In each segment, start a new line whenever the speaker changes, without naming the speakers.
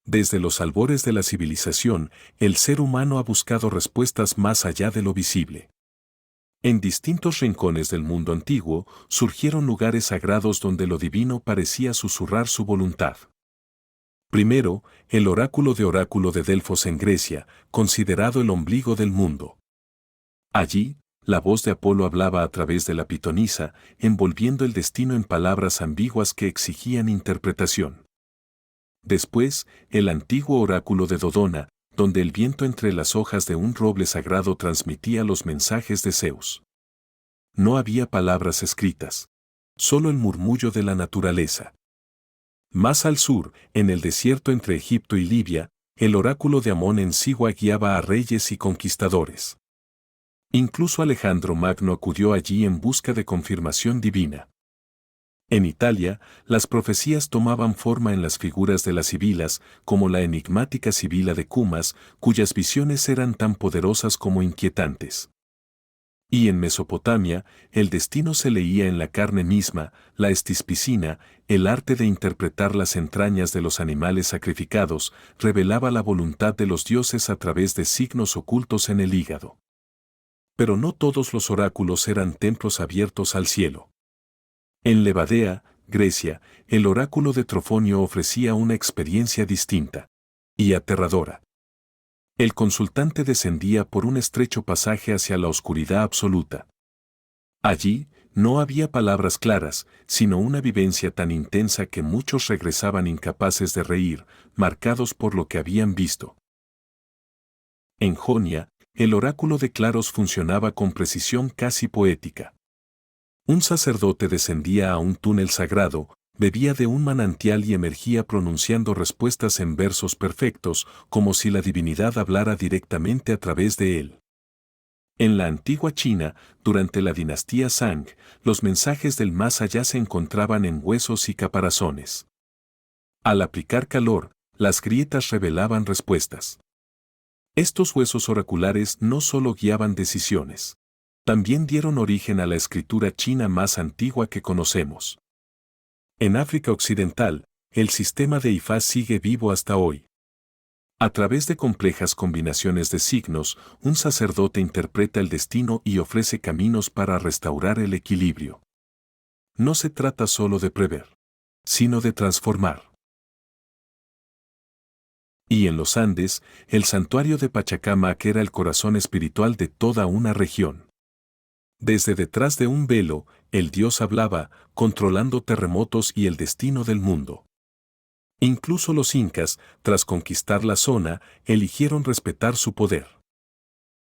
Desde los albores de la civilización, el ser humano ha buscado respuestas más allá de lo visible. En distintos rincones del mundo antiguo surgieron lugares sagrados donde lo divino parecía susurrar su voluntad. Primero, el oráculo de Delfos en Grecia, considerado el ombligo del mundo. Allí, la voz de Apolo hablaba a través de la pitonisa, envolviendo el destino en palabras ambiguas que exigían interpretación. Después, el antiguo oráculo de Dodona, donde el viento entre las hojas de un roble sagrado transmitía los mensajes de Zeus. No había palabras escritas, solo el murmullo de la naturaleza. Más al sur, en el desierto entre Egipto y Libia, el oráculo de Amón en Sigua guiaba a reyes y conquistadores. Incluso Alejandro Magno acudió allí en busca de confirmación divina. En Italia, las profecías tomaban forma en las figuras de las sibilas, como la enigmática sibila de Cumas, cuyas visiones eran tan poderosas como inquietantes. Y en Mesopotamia, el destino se leía en la carne misma, la estispicina, el arte de interpretar las entrañas de los animales sacrificados, revelaba la voluntad de los dioses a través de signos ocultos en el hígado. Pero no todos los oráculos eran templos abiertos al cielo. En Levadea, Grecia, el oráculo de Trofonio ofrecía una experiencia distinta y aterradora. El consultante descendía por un estrecho pasaje hacia la oscuridad absoluta. Allí, no había palabras claras, sino una vivencia tan intensa que muchos regresaban incapaces de reír, marcados por lo que habían visto. En Jonia, el oráculo de Claros funcionaba con precisión casi poética. Un sacerdote descendía a un túnel sagrado, bebía de un manantial y emergía pronunciando respuestas en versos perfectos, como si la divinidad hablara directamente a través de él. En la antigua China, durante la dinastía Zhang, los mensajes del más allá se encontraban en huesos y caparazones. Al aplicar calor, las grietas revelaban respuestas. Estos huesos oraculares no solo guiaban decisiones. También dieron origen a la escritura china más antigua que conocemos. En África Occidental, el sistema de Ifá sigue vivo hasta hoy. A través de complejas combinaciones de signos, un sacerdote interpreta el destino y ofrece caminos para restaurar el equilibrio. No se trata solo de prever, sino de transformar. Y en los Andes, el santuario de Pachacamac era el corazón espiritual de toda una región. Desde detrás de un velo, el dios hablaba, controlando terremotos y el destino del mundo. Incluso los incas, tras conquistar la zona, eligieron respetar su poder.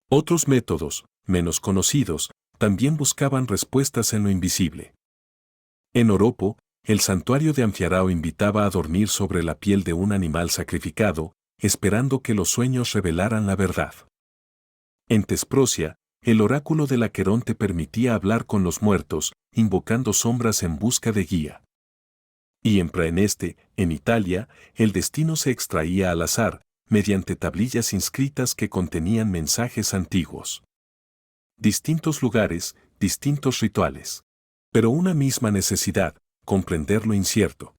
Otros métodos, menos conocidos, también buscaban respuestas en lo invisible. En Oropo, el santuario de Anfiarao invitaba a dormir sobre la piel de un animal sacrificado, esperando que los sueños revelaran la verdad. En Tesprocia, el oráculo del Aqueronte permitía hablar con los muertos, invocando sombras en busca de guía. Y en Praeneste, en Italia, el destino se extraía al azar, mediante tablillas inscritas que contenían mensajes antiguos. Distintos lugares, distintos rituales. Pero una misma necesidad, comprender lo incierto.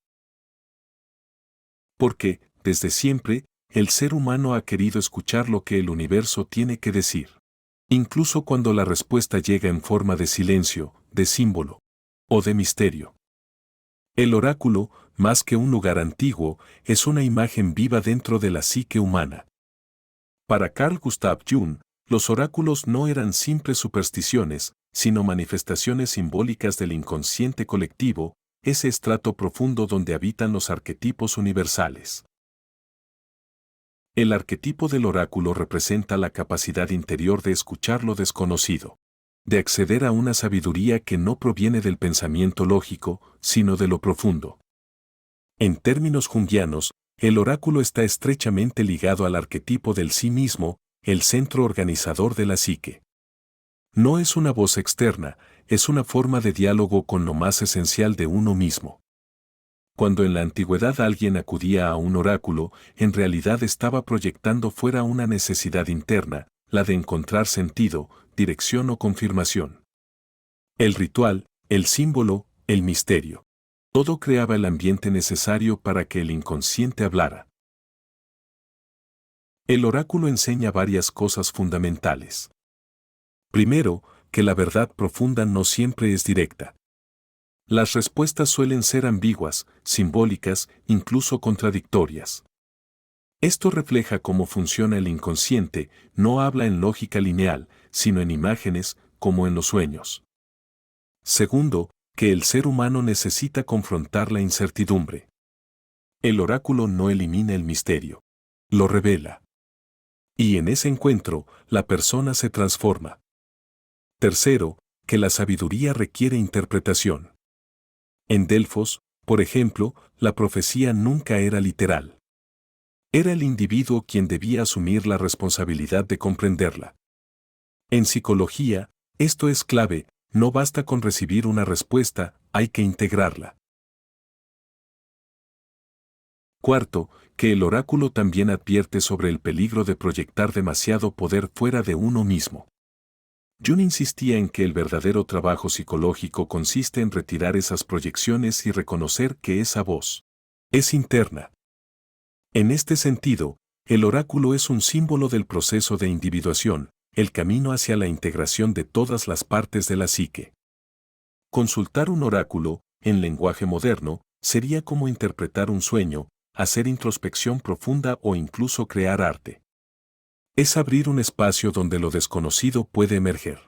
Porque, desde siempre, el ser humano ha querido escuchar lo que el universo tiene que decir. Incluso cuando la respuesta llega en forma de silencio, de símbolo o de misterio. El oráculo, más que un lugar antiguo, es una imagen viva dentro de la psique humana. Para Carl Gustav Jung, los oráculos no eran simples supersticiones, sino manifestaciones simbólicas del inconsciente colectivo, ese estrato profundo donde habitan los arquetipos universales. El arquetipo del oráculo representa la capacidad interior de escuchar lo desconocido, de acceder a una sabiduría que no proviene del pensamiento lógico, sino de lo profundo. En términos junguianos, el oráculo está estrechamente ligado al arquetipo del sí mismo, el centro organizador de la psique. No es una voz externa, es una forma de diálogo con lo más esencial de uno mismo. Cuando en la antigüedad alguien acudía a un oráculo, en realidad estaba proyectando fuera una necesidad interna, la de encontrar sentido, dirección o confirmación. El ritual, el símbolo, el misterio. Todo creaba el ambiente necesario para que el inconsciente hablara. El oráculo enseña varias cosas fundamentales. Primero, que la verdad profunda no siempre es directa. Las respuestas suelen ser ambiguas, simbólicas, incluso contradictorias. Esto refleja cómo funciona el inconsciente, no habla en lógica lineal, sino en imágenes, como en los sueños. Segundo, que el ser humano necesita confrontar la incertidumbre. El oráculo no elimina el misterio, lo revela. Y en ese encuentro, la persona se transforma. Tercero, que la sabiduría requiere interpretación. En Delfos, por ejemplo, la profecía nunca era literal. Era el individuo quien debía asumir la responsabilidad de comprenderla. En psicología, esto es clave, no basta con recibir una respuesta, hay que integrarla. Cuarto, que el oráculo también advierte sobre el peligro de proyectar demasiado poder fuera de uno mismo. Jung insistía en que el verdadero trabajo psicológico consiste en retirar esas proyecciones y reconocer que esa voz es interna. En este sentido, el oráculo es un símbolo del proceso de individuación, el camino hacia la integración de todas las partes de la psique. Consultar un oráculo, en lenguaje moderno, sería como interpretar un sueño, hacer introspección profunda o incluso crear arte. Es abrir un espacio donde lo desconocido puede emerger.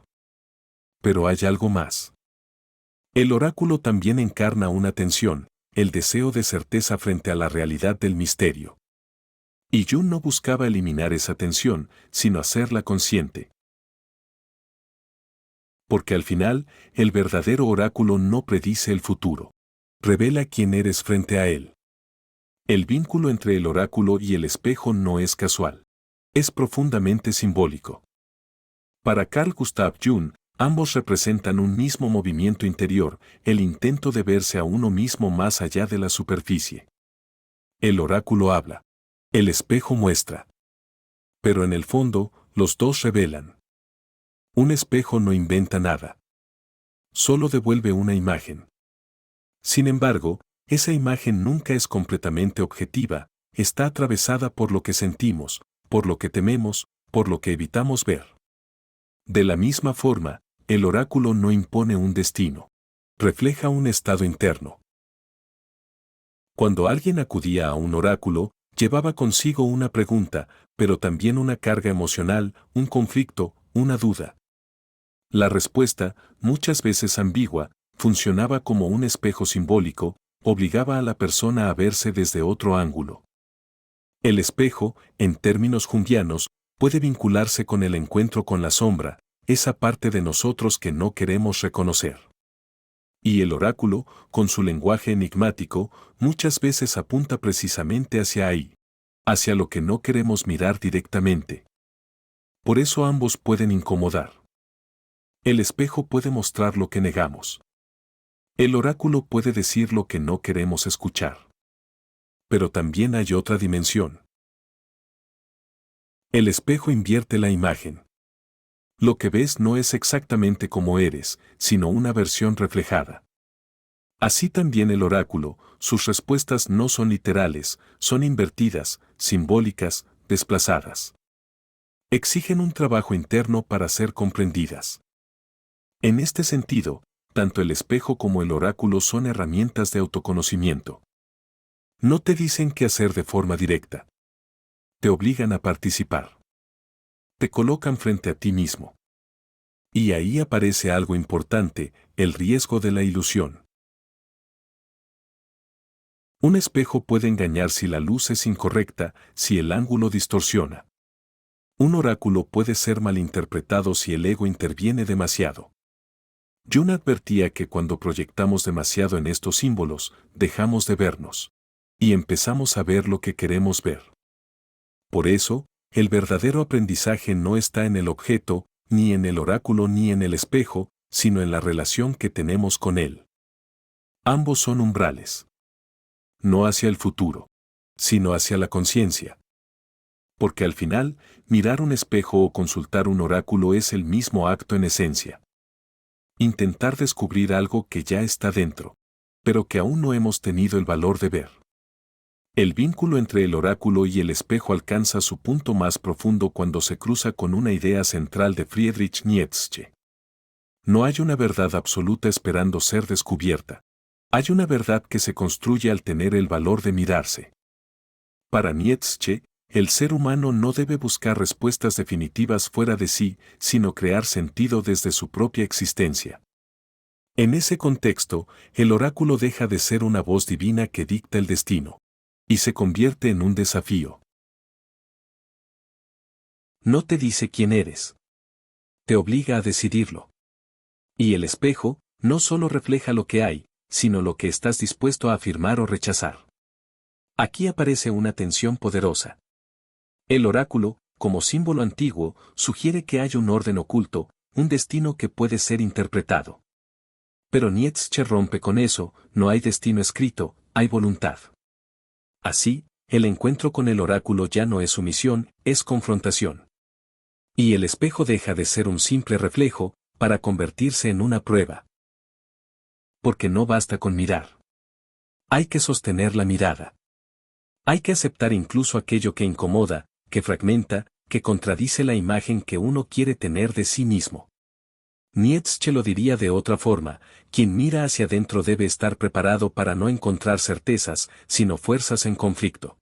Pero hay algo más. El oráculo también encarna una tensión, el deseo de certeza frente a la realidad del misterio. Y Jung no buscaba eliminar esa tensión, sino hacerla consciente. Porque al final, el verdadero oráculo no predice el futuro. Revela quién eres frente a él. El vínculo entre el oráculo y el espejo no es casual. Es profundamente simbólico. Para Carl Gustav Jung, ambos representan un mismo movimiento interior, el intento de verse a uno mismo más allá de la superficie. El oráculo habla. El espejo muestra. Pero en el fondo, los dos revelan. Un espejo no inventa nada. Solo devuelve una imagen. Sin embargo, esa imagen nunca es completamente objetiva, está atravesada por lo que sentimos, por lo que tememos, por lo que evitamos ver. De la misma forma, el oráculo no impone un destino. Refleja un estado interno. Cuando alguien acudía a un oráculo, llevaba consigo una pregunta, pero también una carga emocional, un conflicto, una duda. La respuesta, muchas veces ambigua, funcionaba como un espejo simbólico, obligaba a la persona a verse desde otro ángulo. El espejo, en términos junguianos, puede vincularse con el encuentro con la sombra, esa parte de nosotros que no queremos reconocer. Y el oráculo, con su lenguaje enigmático, muchas veces apunta precisamente hacia ahí, hacia lo que no queremos mirar directamente. Por eso ambos pueden incomodar. El espejo puede mostrar lo que negamos. El oráculo puede decir lo que no queremos escuchar. Pero también hay otra dimensión. El espejo invierte la imagen. Lo que ves no es exactamente como eres, sino una versión reflejada. Así también el oráculo, sus respuestas no son literales, son invertidas, simbólicas, desplazadas. Exigen un trabajo interno para ser comprendidas. En este sentido, tanto el espejo como el oráculo son herramientas de autoconocimiento. No te dicen qué hacer de forma directa. Te obligan a participar. Te colocan frente a ti mismo. Y ahí aparece algo importante, el riesgo de la ilusión. Un espejo puede engañar si la luz es incorrecta, si el ángulo distorsiona. Un oráculo puede ser malinterpretado si el ego interviene demasiado. Jung advertía que cuando proyectamos demasiado en estos símbolos, dejamos de vernos. Y empezamos a ver lo que queremos ver. Por eso, el verdadero aprendizaje no está en el objeto, ni en el oráculo ni en el espejo, sino en la relación que tenemos con él. Ambos son umbrales. No hacia el futuro, sino hacia la conciencia. Porque al final, mirar un espejo o consultar un oráculo es el mismo acto en esencia. Intentar descubrir algo que ya está dentro, pero que aún no hemos tenido el valor de ver. El vínculo entre el oráculo y el espejo alcanza su punto más profundo cuando se cruza con una idea central de Friedrich Nietzsche. No hay una verdad absoluta esperando ser descubierta. Hay una verdad que se construye al tener el valor de mirarse. Para Nietzsche, el ser humano no debe buscar respuestas definitivas fuera de sí, sino crear sentido desde su propia existencia. En ese contexto, el oráculo deja de ser una voz divina que dicta el destino, y se convierte en un desafío. No te dice quién eres. Te obliga a decidirlo. Y el espejo, no solo refleja lo que hay, sino lo que estás dispuesto a afirmar o rechazar. Aquí aparece una tensión poderosa. El oráculo, como símbolo antiguo, sugiere que hay un orden oculto, un destino que puede ser interpretado. Pero Nietzsche rompe con eso, no hay destino escrito, hay voluntad. Así, el encuentro con el oráculo ya no es sumisión, es confrontación. Y el espejo deja de ser un simple reflejo, para convertirse en una prueba. Porque no basta con mirar. Hay que sostener la mirada. Hay que aceptar incluso aquello que incomoda, que fragmenta, que contradice la imagen que uno quiere tener de sí mismo. Nietzsche lo diría de otra forma: quien mira hacia adentro debe estar preparado para no encontrar certezas, sino fuerzas en conflicto.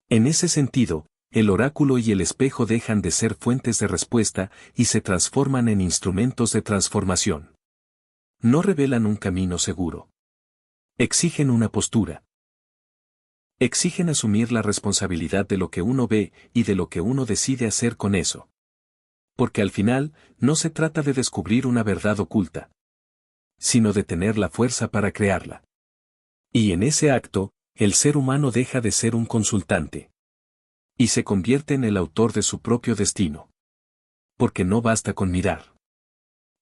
En ese sentido, el oráculo y el espejo dejan de ser fuentes de respuesta y se transforman en instrumentos de transformación. No revelan un camino seguro. Exigen una postura. Exigen asumir la responsabilidad de lo que uno ve y de lo que uno decide hacer con eso. Porque al final, no se trata de descubrir una verdad oculta, sino de tener la fuerza para crearla. Y en ese acto, el ser humano deja de ser un consultante. Y se convierte en el autor de su propio destino. Porque no basta con mirar.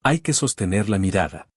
Hay que sostener la mirada.